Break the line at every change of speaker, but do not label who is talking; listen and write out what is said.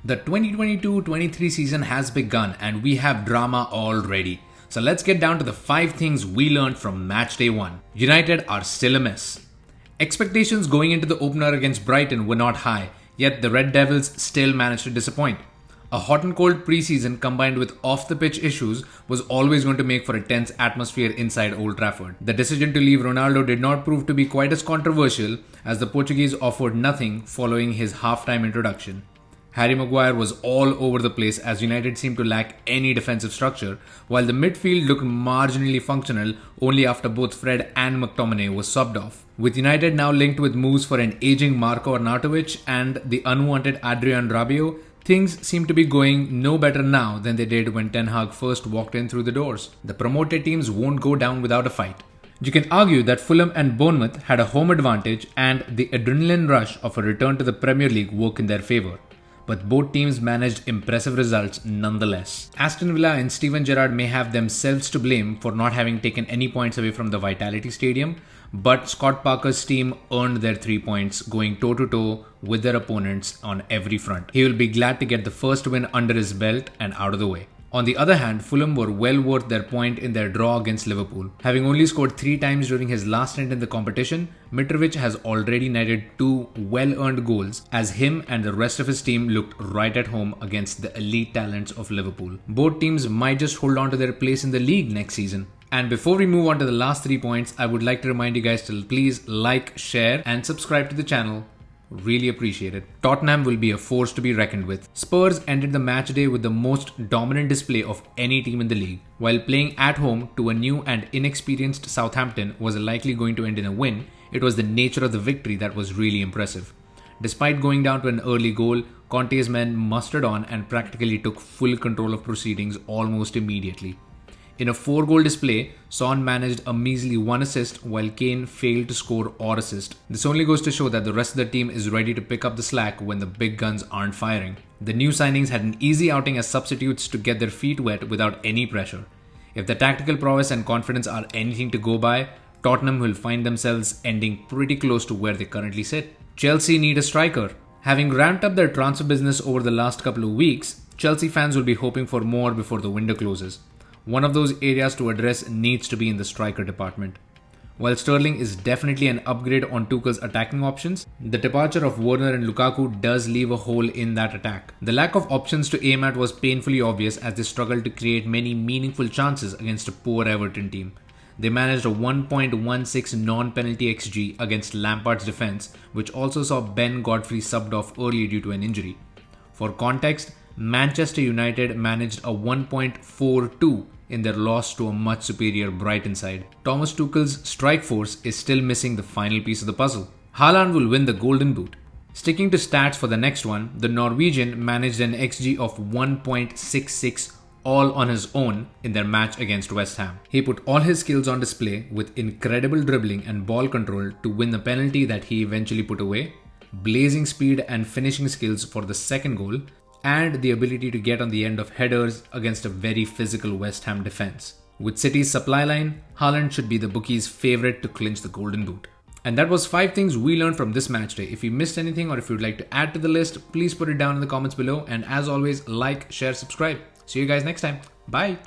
The 2022-23 season has begun and we have drama already. So let's get down to the 5 things we learned from match day 1. United are still a mess. Expectations going into the opener against Brighton were not high, yet the Red Devils still managed to disappoint. A hot and cold preseason combined with off-the-pitch issues was always going to make for a tense atmosphere inside Old Trafford. The decision to leave Ronaldo did not prove to be quite as controversial as the Portuguese offered nothing following his half-time introduction. Harry Maguire was all over the place as United seemed to lack any defensive structure, while the midfield looked marginally functional only after both Fred and McTominay were subbed off. With United now linked with moves for an aging Marco Arnautovic and the unwanted Adrian Rabiot, things seem to be going no better now than they did when Ten Hag first walked in through the doors. The promoted teams won't go down without a fight. You can argue that Fulham and Bournemouth had a home advantage and the adrenaline rush of a return to the Premier League worked in their favour. But both teams managed impressive results nonetheless. Aston Villa and Steven Gerrard may have themselves to blame for not having taken any points away from the Vitality Stadium, but Scott Parker's team earned their 3 points, going toe-to-toe with their opponents on every front. He will be glad to get the first win under his belt and out of the way. On the other hand, Fulham were well worth their point in their draw against Liverpool. Having only scored 3 times during his last stint in the competition, Mitrovic has already netted 2 well-earned goals as him and the rest of his team looked right at home against the elite talents of Liverpool. Both teams might just hold on to their place in the league next season. And before we move on to the last 3 points, I would like to remind you guys to please like, share and subscribe to the channel. Really appreciate it. Tottenham will be a force to be reckoned with. Spurs ended the match day with the most dominant display of any team in the league. While playing at home to a new and inexperienced Southampton was likely going to end in a win, it was the nature of the victory that was really impressive. Despite going down to an early goal, Conte's men mustered on and practically took full control of proceedings almost immediately. In a 4-goal display, Son managed a measly 1 assist while Kane failed to score or assist. This only goes to show that the rest of the team is ready to pick up the slack when the big guns aren't firing. The new signings had an easy outing as substitutes to get their feet wet without any pressure. If the tactical prowess and confidence are anything to go by, Tottenham will find themselves ending pretty close to where they currently sit. Chelsea need a striker. Having ramped up their transfer business over the last couple of weeks, Chelsea fans will be hoping for more before the window closes. One of those areas to address needs to be in the striker department. While Sterling is definitely an upgrade on Tuchel's attacking options, the departure of Werner and Lukaku does leave a hole in that attack. The lack of options to aim at was painfully obvious as they struggled to create many meaningful chances against a poor Everton team. They managed a 1.16 non-penalty XG against Lampard's defense, which also saw Ben Godfrey subbed off early due to an injury. For context, Manchester United managed a 1.42 in their loss to a much superior Brighton side. Thomas Tuchel's strike force is still missing the final piece of the puzzle. Holland will win the Golden Boot. Sticking to stats for the next one, the Norwegian managed an XG of 1.66 all on his own in their match against West Ham. He put all his skills on display with incredible dribbling and ball control to win the penalty that he eventually put away, blazing speed and finishing skills for the second goal, and the ability to get on the end of headers against a very physical West Ham defense. With City's supply line, Holland should be the bookies' favourite to clinch the Golden Boot. And that was 5 things we learned from this match day. If you missed anything or if you'd like to add to the list, please put it down in the comments below. And as always, like, share, subscribe. See you guys next time. Bye.